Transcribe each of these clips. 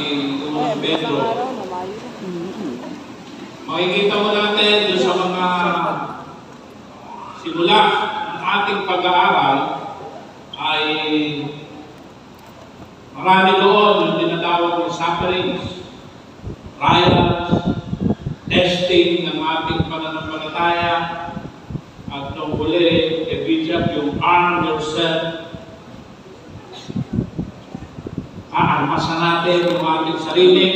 ni Pedro. Makikita mo natin doon sa mga simula ng ating pag-aaral ay marami doon yung tinatawag ng sufferings, trials, testing ng ating pananampalataya, at nung huli, yung arm yourself. Aarmasan natin yung ating sarili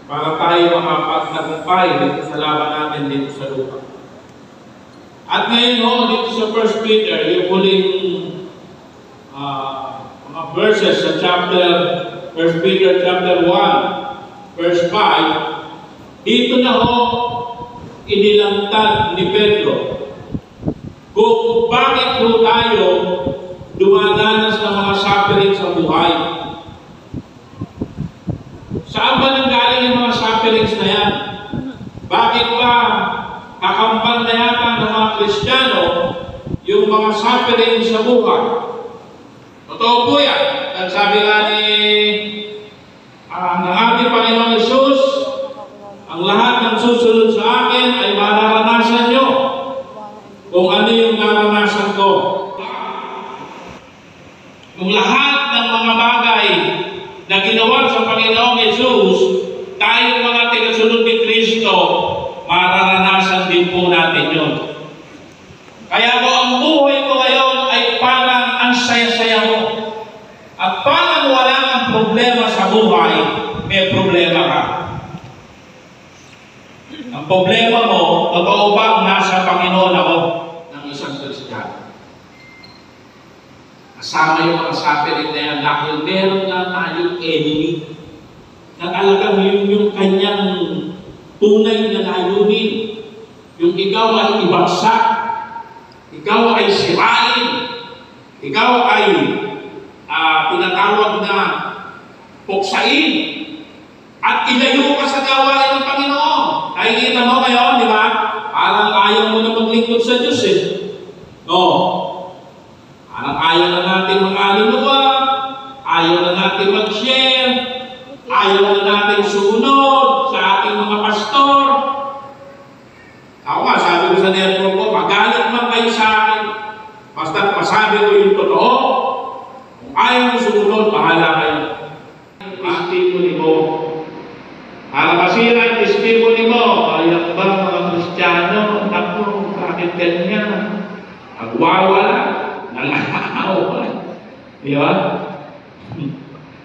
para tayo makapagtagumpay dito sa laban natin dito sa lupa. At ngayon dito sa 1 Peter, yung huling mga verses sa chapter 1 Peter chapter 1 verse 5, dito na inilantad ni Pedro kung bakit tayo dumadanas ng mga suffering sa buhay. Saan ba nanggaling yung mga sufferings na yan? Bakit ba kakampal na yata ng mga Kristiyano yung mga sufferings sa buhay? Totoo po yan. At sabi nga ng ating Panginoon Jesus, ang lahat ng susunod sa akin ay mararanasan nyo kung ano yung naranasan ko. Yung lahat ng mga bagay na ginawa sa Panginoong Jesus, tayong mga tigasunod ni Kristo, mararanasan din po natin yun. Kaya po ang buhay ko ngayon ay parang ang saya-saya mo. At parang wala kang problema sa buhay, may problema ka. Ang problema mo, totoo ba nasa Panginoon ako ng isang Kristiyano? Kasama yung mga suffering na yan dahil meron na tayong enemy na talagang yun yung kanyang tunay na layunin. Yung ikaw ay ibagsak, ikaw ay sirain, ikaw ay tinatawag na puksain, at ilayo ka sa gawain ng Panginoon. Nakikita mo ngayon, di ba? Parang ayaw mo na maglingkod sa Diyos eh. No. Parang ayaw na natin mag-aluluwa, ayaw na natin mag-share, ayaw na natin sumunod sa ating mga pastor. Ako nga, sabi ko sa network ko, magalit man kayo sa akin, basta masabi ko yung totoo. Kung ayaw mo sumunod, bahala kayo. Testimony mo. Para masira yung testimony mo, ayaw ba mga Kristiyano, naku, bakit ganyan? Nagwawala, nalakaw. Di ba?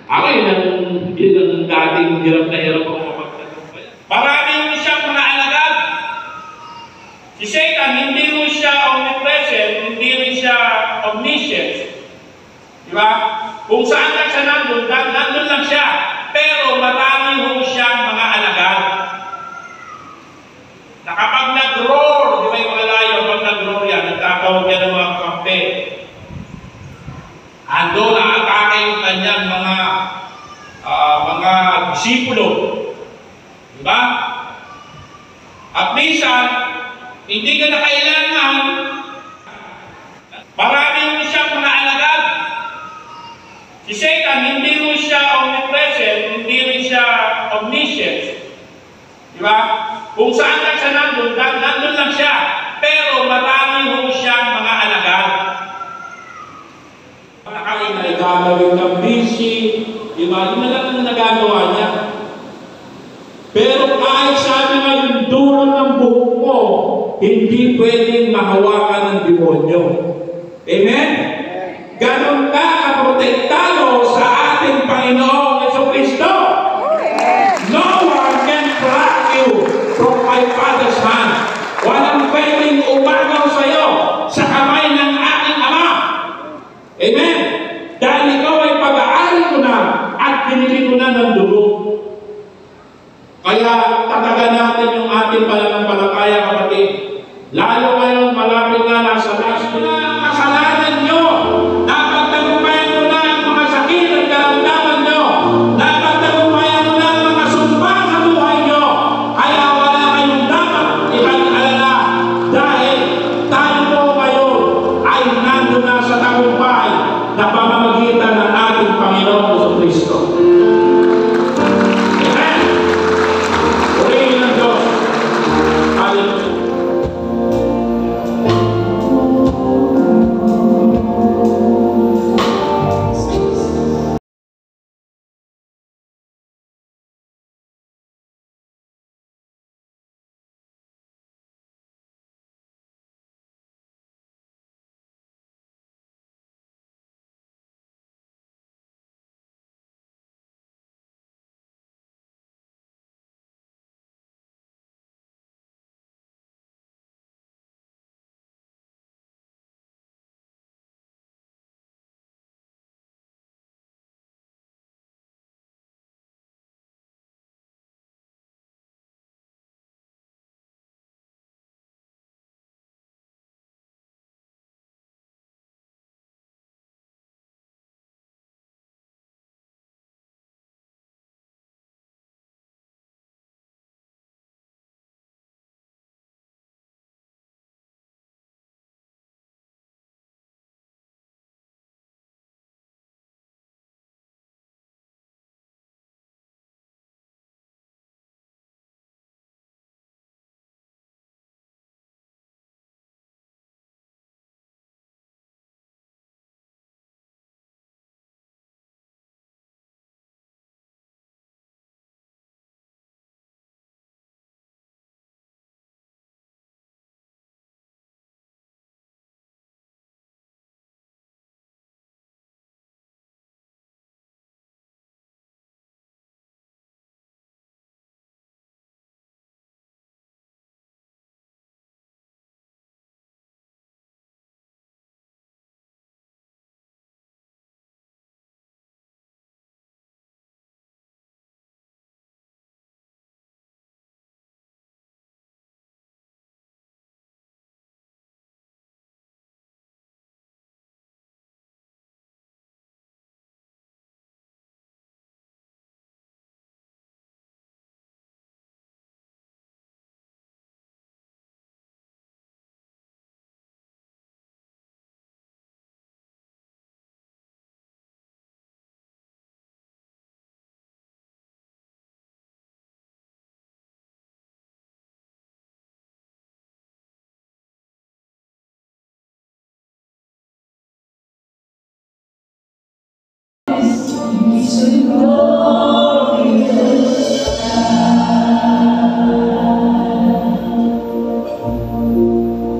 Ako yun ang dating hirap na hirap ako mapagtagumpay. Maraming siyang mga alagad. Si Satan, hindi mo siya omnipresent, hindi rin siya omniscient. Di ba? Kung saan lang siya nandun lang siya. Pero marami ho siyang mga alagad. Na kapag nag-roar, di ba yung malayo, pag nag-roar yan, nagtatawag yan ng mga kampe. Ando na atake yung kanyang mga disipulo. Di ba? At minsan, hindi ka na kailangan, marami mo siyang mga alagad. Si Satan, hindi mo siya omnipresent, hindi rin siya omniscient. Di ba? Kung saan lang siya nandun lang siya. Pero marami ho siyang mga alagad. Nakakain gagawin kang busy. Di ba? Yun na lang ang nagagawa niya. Pero kahit sabi nga yung dulo ng buhok mo, hindi pwedeng mahawakan ng demonyo. Amen? Ganon ka kaprotektado sa ating Panginoong Jesucristo. No one can pluck you from my Father's hand. Walang pwedeng umagaw sa iyo sa kamay ng aking Ama. Amen? Dahil ikaw ay pag-aari ko na at binili ko na ng dugo. Kaya tatagan natin yung ating pananampalataya, kapatid. Lalo ngayon, malapit na nasa last na ang kasalanan nyo. Napagtagumpayan mo na ang mga sakit at karamdaman nyo. Napagtagumpayan mo na ang mga sumpa sa buhay nyo. Kaya wala kayong dapat ipag-alala. Dahil tayo po ngayon ay nandun na sa tagumpay na pamamagitan ng ating Panginoon Jesucristo.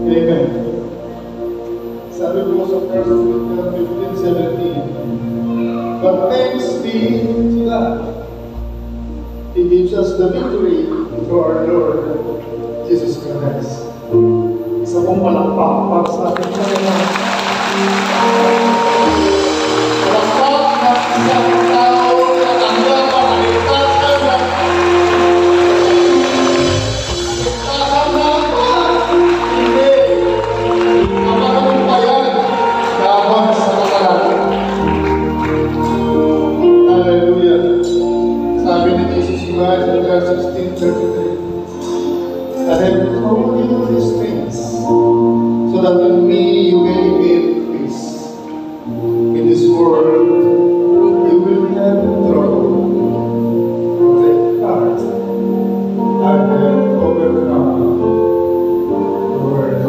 Amen. Sabi ko sa 1 Corinthians 15:17, but thanks be to God. He gives us the victory through our Lord Jesus Christ. Isa pong palakpak para sa ating Panginoon. Palakpak na isang tao na tanggap ang kaligtasan ng hindi ang makalumpayan laban sa kakalaki. Hallelujah. Sabi ni Jesus Christ in John 16:33, I have told you these things so that in me you may have peace. In this world you will have trouble. Take heart, I have overcome the world.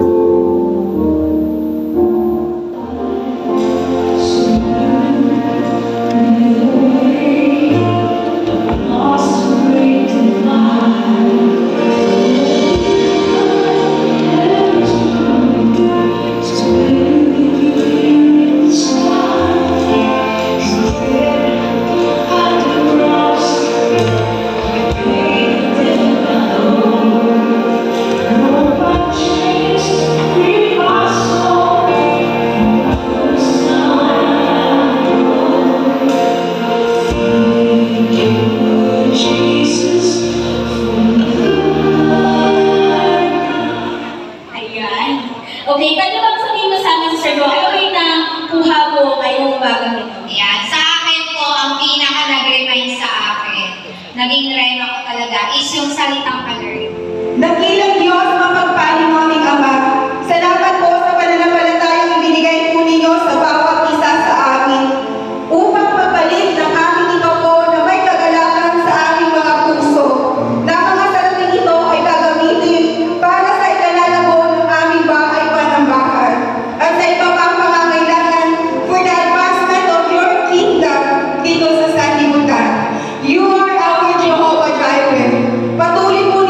Okay, pwede bang sabihin mo sa amin, Sir Go, ano rin na kuha mo ngayong umagang ito? Yan. Sa akin po, ang pinaka nag-remind sa akin, naging rema ko talaga, is yung salitang alert. Dakilang Diyos, mapagpaling mo aming Ama. Salamat po sa pananampalatayang ibinigay po ninyo sa bawat isa sa amin upang mapalit ng aming ito po na may kagalakan sa aming mga puso. Na mga salating ito ay gagamitin para sa ikalalago ng aming bahay panambahan at sa iba pang pangangailangan for the advancement of your kingdom dito sa sanlibutan. You are our Jehovah Jireh. Patuloy po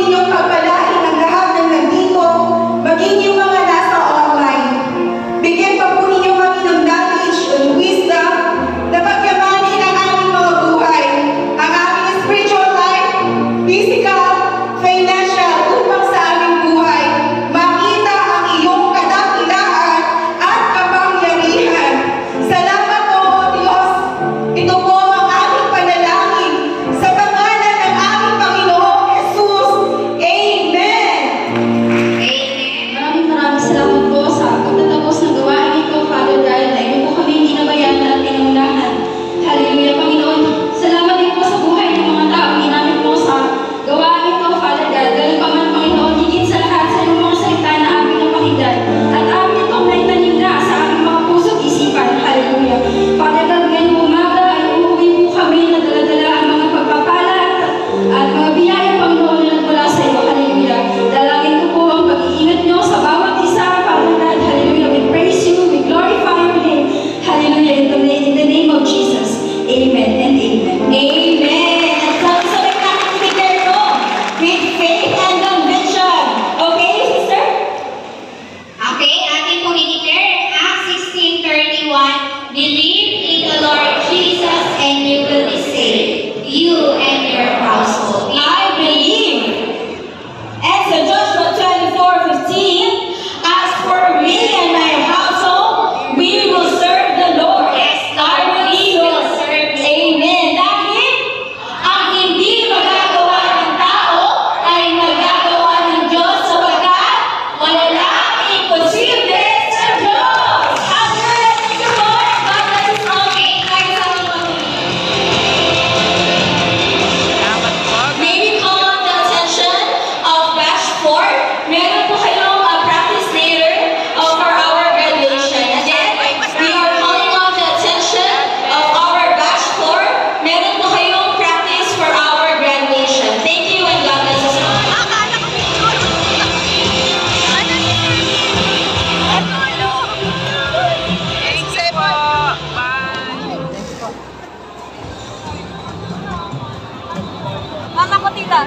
tita.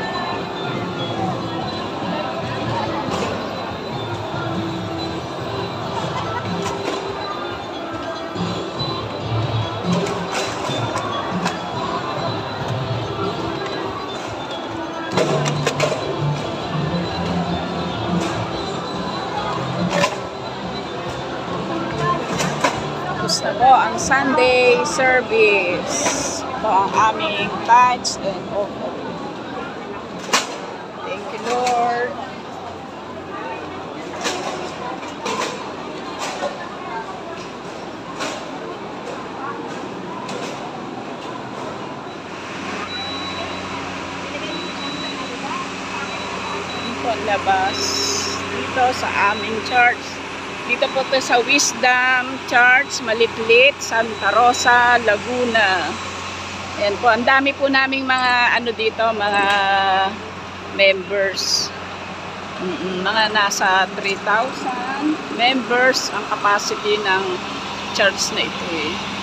Tapos na po ang Sunday service. Ito ang aming tithes and offering. Thank you, Lord. Ito ang labas dito sa aming church. Dito po ito sa Wisdom Church, Malitlit, Santa Rosa, Laguna. Ayan po, ang dami po naming mga ano dito, mga members. Mga nasa 3,000 members ang capacity ng church na ito eh.